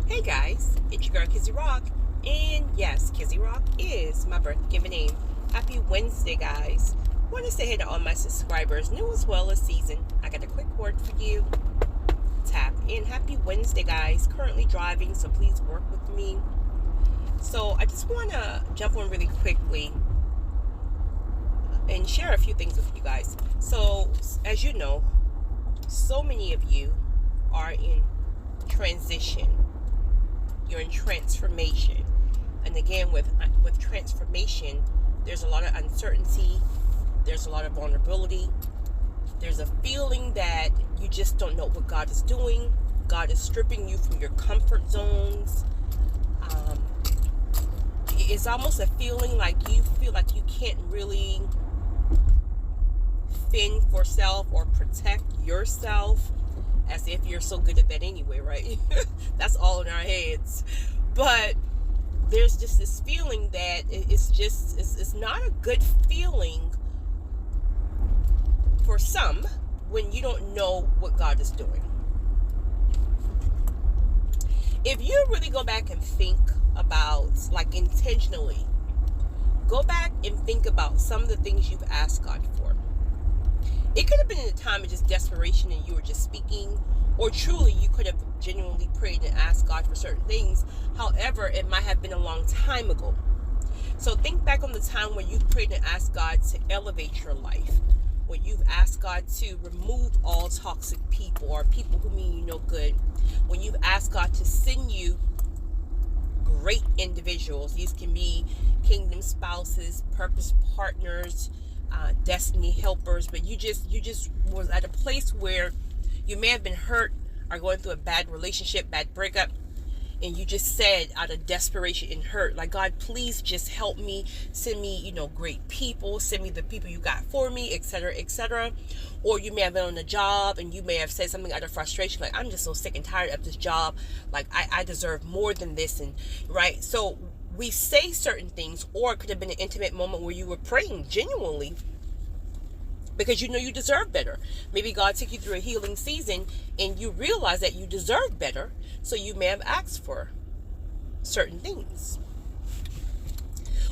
Hey guys, it's your girl Kizzy Rock, and yes, Kizzy Rock is my birth-given name. Happy Wednesday, guys. Want to say hey to all my subscribers, new as well as seasoned. I got a quick word for you. Tap in. Happy Wednesday, guys. Currently driving, so please work with me. So I just want to jump on really quickly and share a few things with you guys. So, as you know, so many of you are in transition. You're in transformation, and again, with transformation, there's a lot of uncertainty, there's a lot of vulnerability, there's a feeling that you just don't know what God is doing. God is stripping you from your comfort zones. It's almost a feeling like you feel like you can't really fend for self or protect yourself, as if you're so good at that anyway, right? That's all in our heads. But there's just this feeling that it's not a good feeling for some when you don't know what God is doing. If you really go back and think about, like, intentionally, go back and think about some of the things you've asked God for. It could have been in a time of just desperation and you were just speaking, or truly you could have genuinely prayed and asked God for certain things. However, it might have been a long time ago. So think back on the time when you've prayed and asked God to elevate your life, when you've asked God to remove all toxic people or people who mean you no good, when you've asked God to send you great individuals. These can be kingdom spouses, purpose partners, destiny helpers, but you just was at a place where you may have been hurt or going through a bad relationship, bad breakup, and you just said out of desperation and hurt, like, God, please just help me, send me, great people, send me the people you got for me, etc., etc. Or you may have been on a job and you may have said something out of frustration, like, I'm just so sick and tired of this job, like, I deserve more than this, and right. So we say certain things, or it could have been an intimate moment where you were praying genuinely because you know you deserve better. Maybe God took you through a healing season and you realize that you deserve better, so you may have asked for certain things.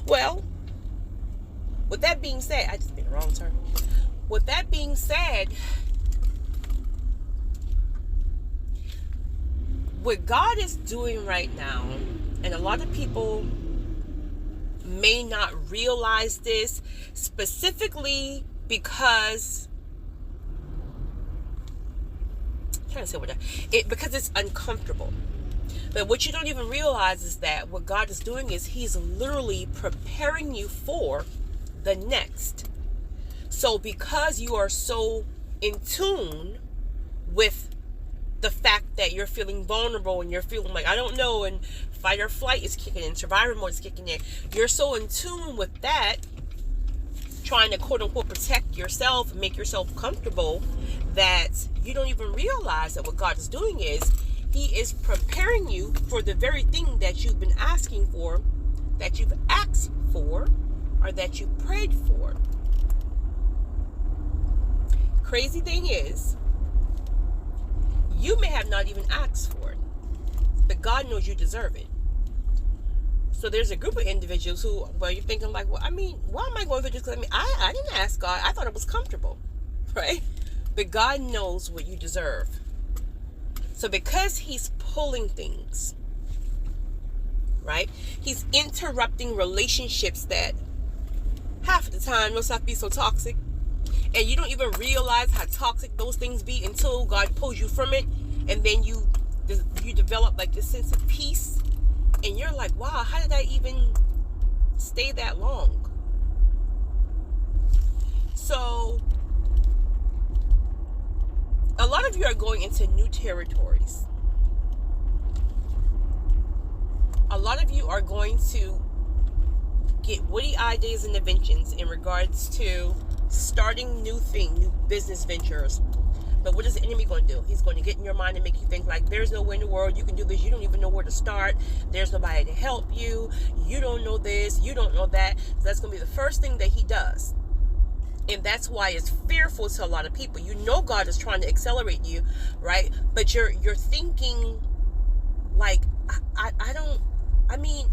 Well, with that being said, I just made a wrong turn. With that being said, what God is doing right now, and a lot of people may not realize this, specifically because because it's uncomfortable. But what you don't even realize is that what God is doing is He's literally preparing you for the next. So because you are so in tune with the fact that you're feeling vulnerable and you're feeling like, I don't know, and fight or flight is kicking in, survivor mode is kicking in, you're so in tune with that, trying to quote unquote protect yourself and make yourself comfortable, that you don't even realize that what God is doing is He is preparing you for the very thing that you've been asking for, that you've asked for, or that you prayed for. Crazy thing is, you may have not even asked for it, but God knows you deserve it. So there's a group of individuals who, well, you're thinking like, well, I mean, why am I going through this? Because I didn't ask God. I thought it was comfortable, right? But God knows what you deserve. So because He's pulling things, right? He's interrupting relationships that half of the time must not be so toxic. And you don't even realize how toxic those things be until God pulls you from it. And then you develop like this sense of peace. And you're like, wow, how did I even stay that long? So a lot of you are going into new territories. A lot of you are going to get witty ideas and inventions in regards to starting new business ventures. But what is the enemy going to do? He's going to get in your mind and make you think like, there's no way in the world you can do this. You don't even know where to start. There's nobody to help you. You don't know this. You don't know that. So that's going to be the first thing that he does. And that's why it's fearful to a lot of people. You know God is trying to accelerate you, right? But you're thinking like, mean,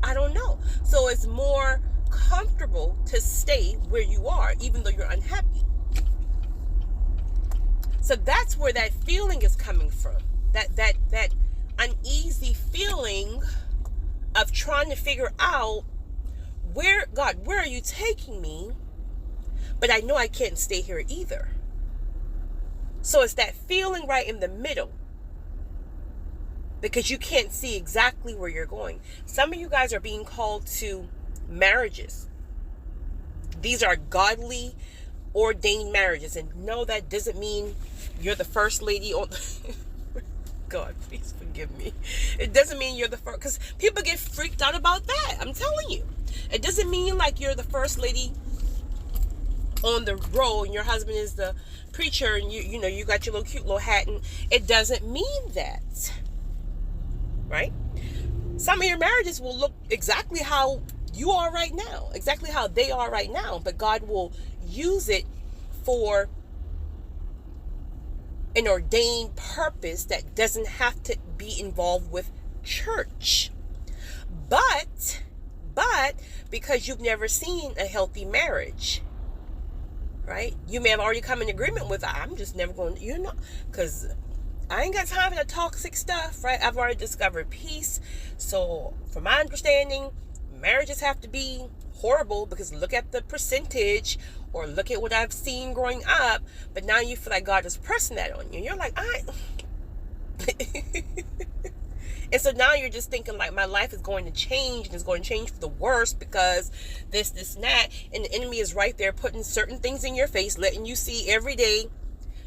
I don't know. So it's more comfortable to stay where you are, even though you're unhappy. So that's where that feeling is coming from. That uneasy feeling of trying to figure out, where are you taking me? But I know I can't stay here either. So it's that feeling right in the middle, because you can't see exactly where you're going. Some of you guys are being called to marriages. These are godly, ordained marriages. And no, that doesn't mean you're the first lady on God, please forgive me. It doesn't mean you're the first, because people get freaked out about that. I'm telling you. It doesn't mean like you're the first lady on the row and your husband is the preacher and you got your little cute little hat, and it doesn't mean that. Right? Some of your marriages will look exactly how you are right now, exactly how they are right now, but God will use it for an ordained purpose that doesn't have to be involved with church. But because you've never seen a healthy marriage, right? You may have already come in agreement with, I'm just never going to, because I ain't got time for that toxic stuff, right? I've already discovered peace. So from my understanding, marriages have to be horrible, because look at the percentage, or look at what I've seen growing up. But now you feel like God is pressing that on you. You're like, and so now you're just thinking like, my life is going to change, and it's going to change for the worse because this, and that. And the enemy is right there putting certain things in your face, letting you see every day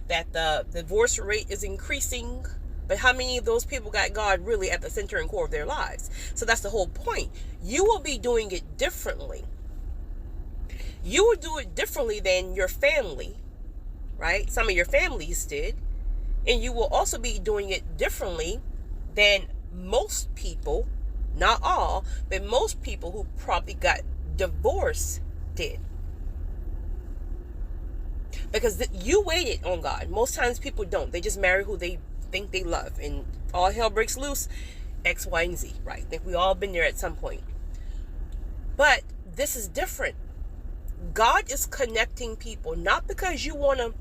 that the divorce rate is increasing. But how many of those people got God really at the center and core of their lives? So that's the whole point. You will be doing it differently. You will do it differently than your family, right? Some of your families did. And you will also be doing it differently than most people, not all, but most people who probably got divorced did. Because you waited on God. Most times people don't. They just marry who they think they love, and all hell breaks loose, X, Y, and Z, right? I think we all been there at some point. But this is different. God is connecting people, not because you want a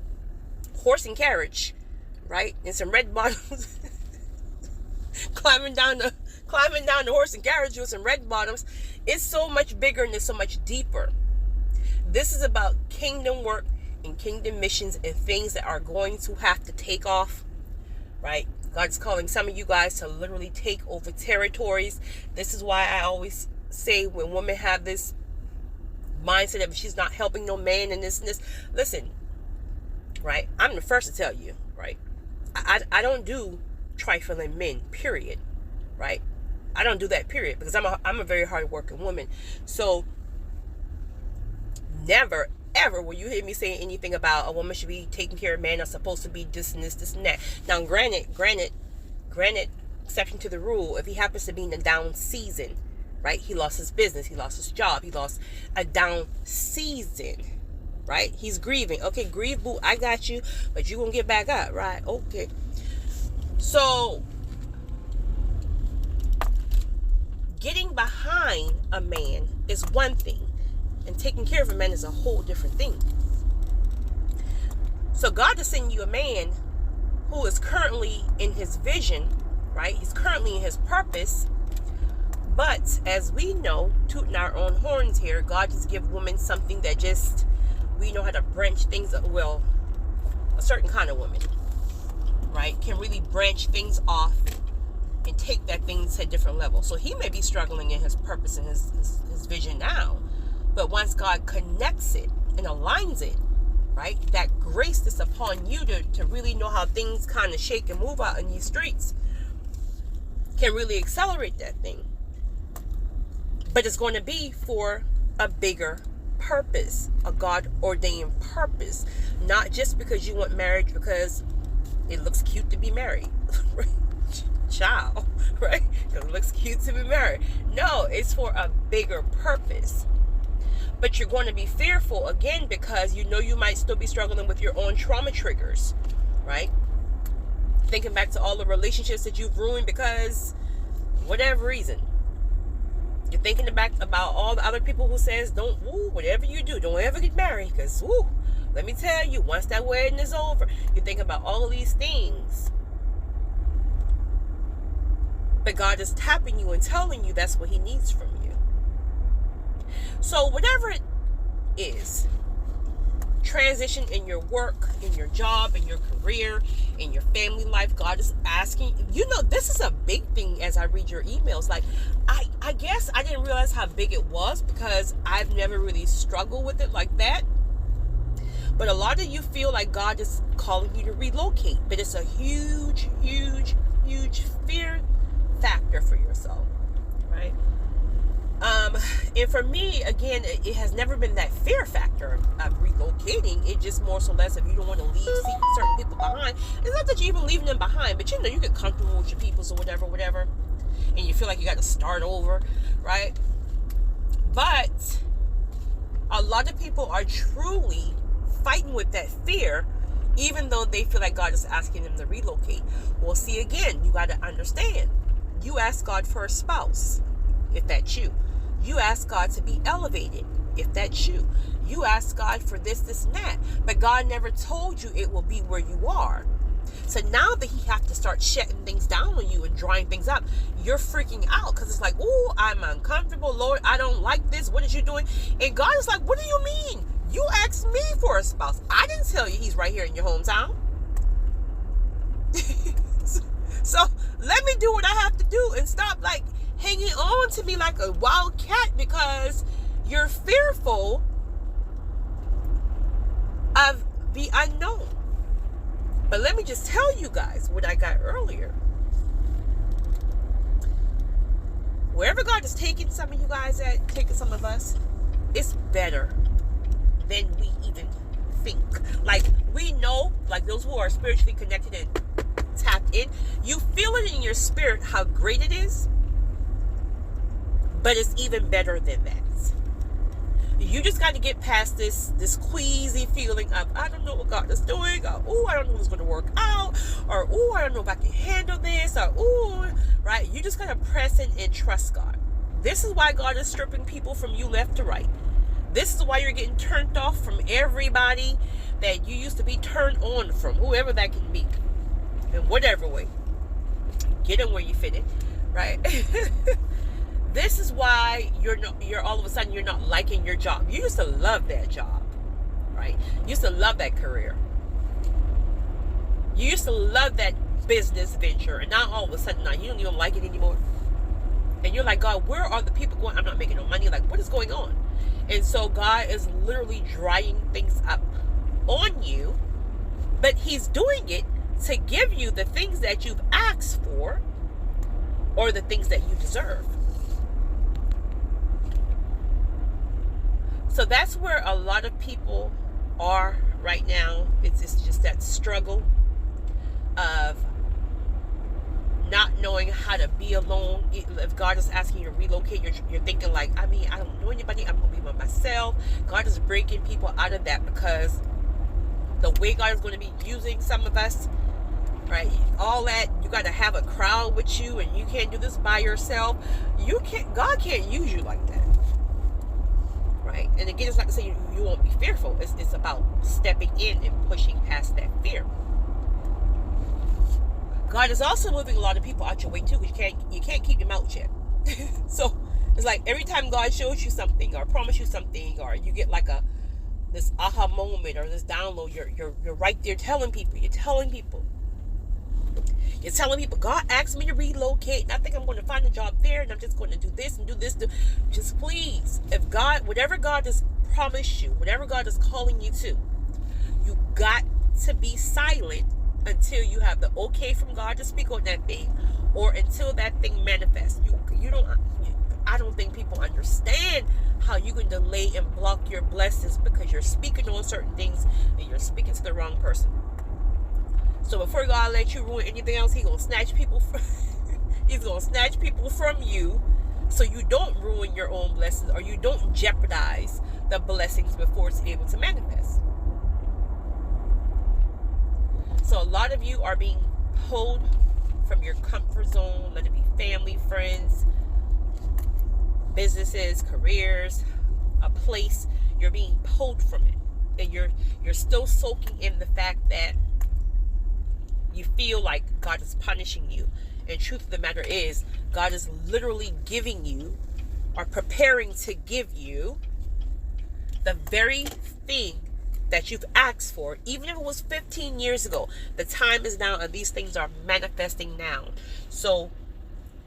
horse and carriage, right? And some red bottoms, climbing down the horse and carriage with some red bottoms. It's so much bigger and it's so much deeper. This is about kingdom work and kingdom missions and things that are going to have to take off, right? God's calling some of you guys to literally take over territories. This is why I always say, when women have this mindset of she's not helping no man and this and this, listen, right? I'm the first to tell you, right? I don't do trifling men, period, right? I don't do that, period, because I'm a very hard working woman. So never ever will you hear me saying anything about a woman should be taking care of man, or supposed to be this and this and that. Now granted, exception to the rule, if he happens to be in a down season, right? He lost his business, he lost his job, he lost a down season, right? He's grieving. Okay, grieve, boo, I got you, but you gonna get back up, right? Okay. So getting behind a man is one thing, and taking care of a man is a whole different thing. So God is sending you a man who is currently in his vision, right? He's currently in his purpose. But as we know, tooting our own horns here, God just give women something that just, we know how to branch things up. Well, a certain kind of woman, right, can really branch things off and take that thing to a different level. So he may be struggling in his purpose and his vision now. But once God connects it and aligns it, right, that grace that's upon you to really know how things kind of shake and move out in these streets can really accelerate that thing. But it's going to be for a bigger purpose, a God-ordained purpose. Not just because you want marriage because it looks cute to be married. Child, right? Because it looks cute to be married. No, it's for a bigger purpose. But you're going to be fearful, again, because you know you might still be struggling with your own trauma triggers, right? Thinking back to all the relationships that you've ruined because whatever reason. You're thinking back about all the other people who says, don't, whatever you do, don't ever get married. Because, let me tell you, once that wedding is over, you're thinking about all of these things. But God is tapping you and telling you that's what he needs from you. So whatever it is, transition in your work, in your job, in your career, in your family life, God is asking, this is a big thing as I read your emails. Like, I guess I didn't realize how big it was because I've never really struggled with it like that. But a lot of you feel like God is calling you to relocate. But it's a huge, huge, huge fear factor for yourself, right? And for me, again, it has never been that fear factor of relocating. It just more so less if you don't want to leave certain people behind. It's not that you're even leaving them behind, but you get comfortable with your peoples or whatever, and you feel like you got to start over, right? But a lot of people are truly fighting with that fear, even though they feel like God is asking them to relocate. Well, see, again, you got to understand. You ask God for a spouse, if that's you. You ask God to be elevated, if that's you. You ask God for this, and that. But God never told you it will be where you are. So now that he has to start shutting things down on you and drying things up, you're freaking out because it's like, I'm uncomfortable. Lord, I don't like this. What is you doing? And God is like, what do you mean? You asked me for a spouse. I didn't tell you he's right here in your hometown. So let me do what I have to do and stop hanging on to me like a wild cat because you're fearful of the unknown. But let me just tell you guys what I got earlier. Wherever God is taking some of you guys taking some of us, it's better than we even think. We know, those who are spiritually connected and tapped in, you feel it in your spirit how great it is. But it's even better than that. You just got to get past this queasy feeling of, I don't know what God is doing, or, I don't know what's going to work out, or, I don't know if I can handle this, or, right? You just got to press in and trust God. This is why God is stripping people from you left to right. This is why you're getting turned off from everybody that you used to be turned on from, whoever that can be, in whatever way. Get in where you fit in, right? This is why you're all of a sudden you're not liking your job. You used to love that job, right? You used to love that career. You used to love that business venture, and now all of a sudden now you don't even like it anymore. And you're like, God, where are the people going? I'm not making no money. What is going on? And so God is literally drying things up on you, but he's doing it to give you the things that you've asked for or the things that you deserve. So that's where a lot of people are right now. It's just that struggle of not knowing how to be alone. If God is asking you to relocate, you're thinking I don't know anybody. I'm going to be by myself. God is breaking people out of that because the way God is going to be using some of us, right? All that, you got to have a crowd with you and you can't do this by yourself. God can't use you like that. Right? And again, it's not to say you won't be fearful. It's about stepping in and pushing past that fear. God is also moving a lot of people out your way too, because you can't keep them out yet. So it's like every time God shows you something or promise you something, or you get this aha moment or this download, you're right there telling people. You're telling people, God asked me to relocate, and I think I'm going to find a job there, and I'm just going to do this and do this. Just please, whatever God has promised you, whatever God is calling you to, you got to be silent until you have the okay from God to speak on that thing, or until that thing manifests. I don't think people understand how you can delay and block your blessings because you're speaking on certain things and you're speaking to the wrong person. So before God let you ruin anything else, He's gonna snatch people from you, so you don't ruin your own blessings or you don't jeopardize the blessings before it's able to manifest. So a lot of you are being pulled from your comfort zone, let it be family, friends, businesses, careers, a place, you're being pulled from it. And you're still soaking in the fact that you feel like God is punishing you. And truth of the matter is, God is literally giving you, or preparing to give you, the very thing that you've asked for, even if it was 15 years ago. The time is now, and these things are manifesting now. So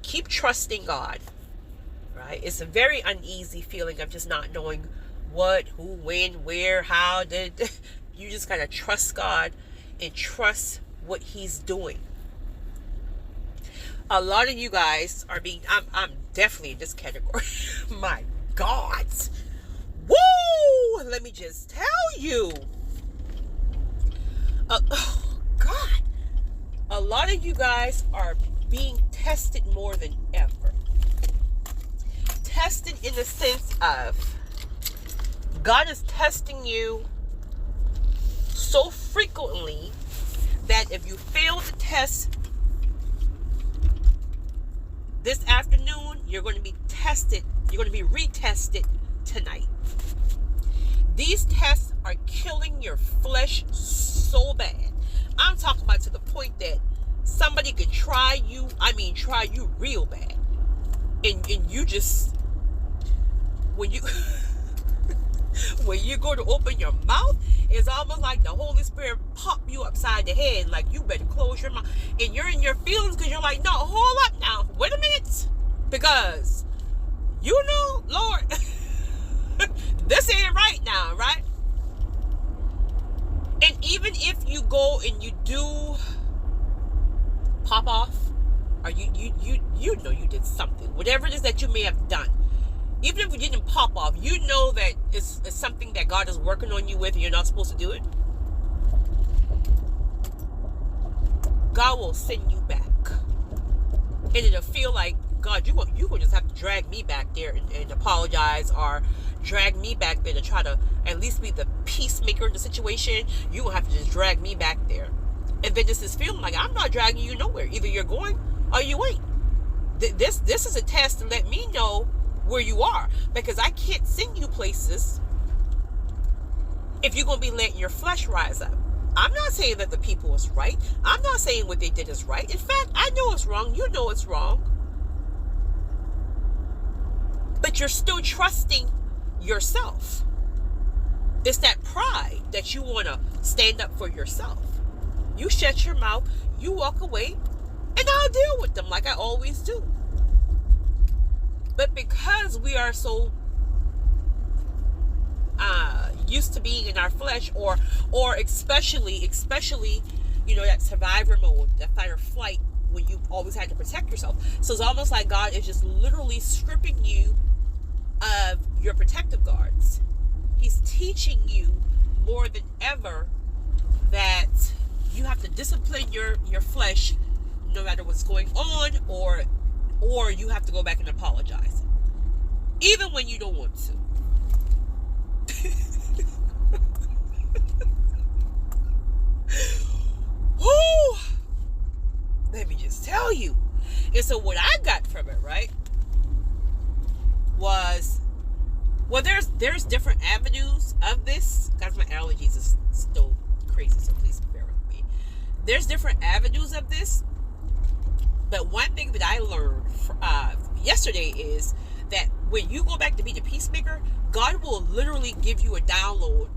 keep trusting God, right? It's a very uneasy feeling of just not knowing what, who, when, where, how. You just gotta trust God and trust what He's doing. A lot of you guys are being, I'm definitely in this category. My God. Woo! Let me just tell you. Oh, God. A lot of you guys are being tested more than ever. Tested in the sense of God is testing you so frequently that if you fail the test this afternoon, you're going to be tested. You're going to be retested tonight. These tests are killing your flesh so bad. I'm talking about to the point that somebody could try you real bad. And you just, when you when you go to open your mouth, it's almost like the Holy Spirit pop you upside the head, like you better close your mouth. And you're in your feelings because you're like, no, hold up now, wait a minute, because you know, Lord, this ain't right now, right? And even if you go and you do pop off, or you know you did something, whatever it is that you may have done, even if you didn't pop off, you know that it's something that God is working on you with, and you're not supposed to do it. God will send you back, and it'll feel like, God, you will just have to drag me back there and apologize, or drag me back there to try to at least be the peacemaker in the situation. You will have to just drag me back there. And then this is feeling like, I'm not dragging you nowhere. Either you're going or you ain't. This is a test to let me know where you are, because I can't send you places if you're going to be letting your flesh rise up. I'm not saying that the people is right. I'm not saying what they did is right. In fact, I know it's wrong. You know it's wrong. But you're still trusting yourself. It's that pride that you want to stand up for yourself. You shut your mouth, you walk away, and I'll deal with them like I always do. But because we are so used to being in our flesh, or especially, you know, that survivor mode, that fight or flight, when you always had to protect yourself. So it's almost like God is just literally stripping you of your protective guards. He's teaching you more than ever that you have to discipline your flesh no matter what's going on, or you have to go back and apologize, even when you don't want to. Woo! Let me just tell you. And so what I got from it, right, was, well, there's different avenues of this. Guys, my allergies is still crazy, so please bear with me. There's different avenues of this. But one thing that I learned yesterday is that when you go back to be the peacemaker, God will literally give you a download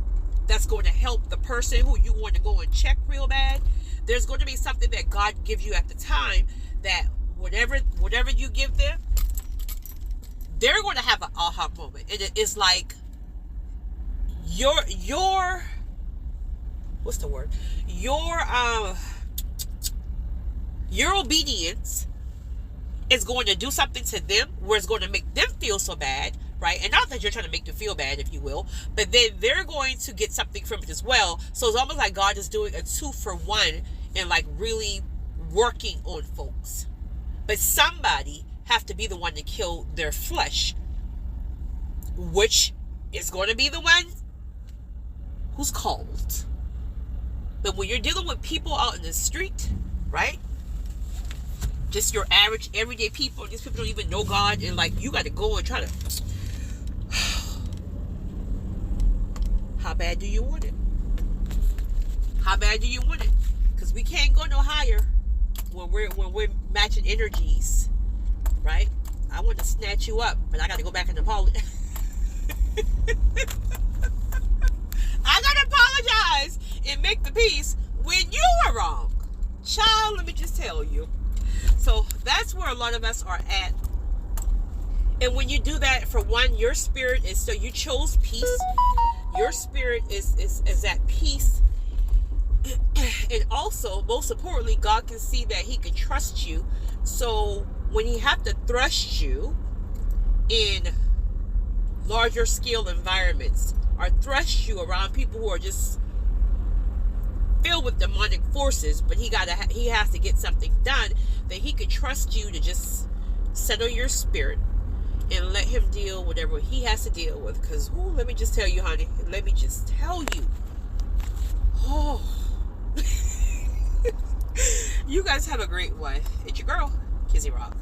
that's going to help the person who you want to go and check real bad. There's going to be something that God gives you at the time that whatever you give them, they're going to have an aha moment. And it's like your what's the word? Your obedience is going to do something to them where it's going to make them feel so bad, right? And not that you're trying to make them feel bad, if you will, but then they're going to get something from it as well. So it's almost like God is doing a 2-for-1 and like really working on folks. But somebody have to be the one to kill their flesh, which is going to be the one who's called. But when you're dealing with people out in the street, right? just your average everyday people. These people don't even know God, and like you got to go and try to. How bad do you want it? How bad do you want it? Because we can't go no higher when we're matching energies, right? I want to snatch you up, but I got to go back and apologize. I got to apologize and make the peace when you were wrong. Child, let me just tell you. So that's where a lot of us are at. And when you do that, for one, your spirit is, so you chose peace. Your spirit is at peace. And also, most importantly, God can see that he can trust you. So when he have to thrust you in larger scale environments, or thrust you around people who are just filled with demonic forces, but he has to get something done, that he can trust you to just settle your spirit and let him deal whatever he has to deal with. Because let me just tell you, honey, let me just tell you, you guys have a great one. It's your girl, Kizzy Rock.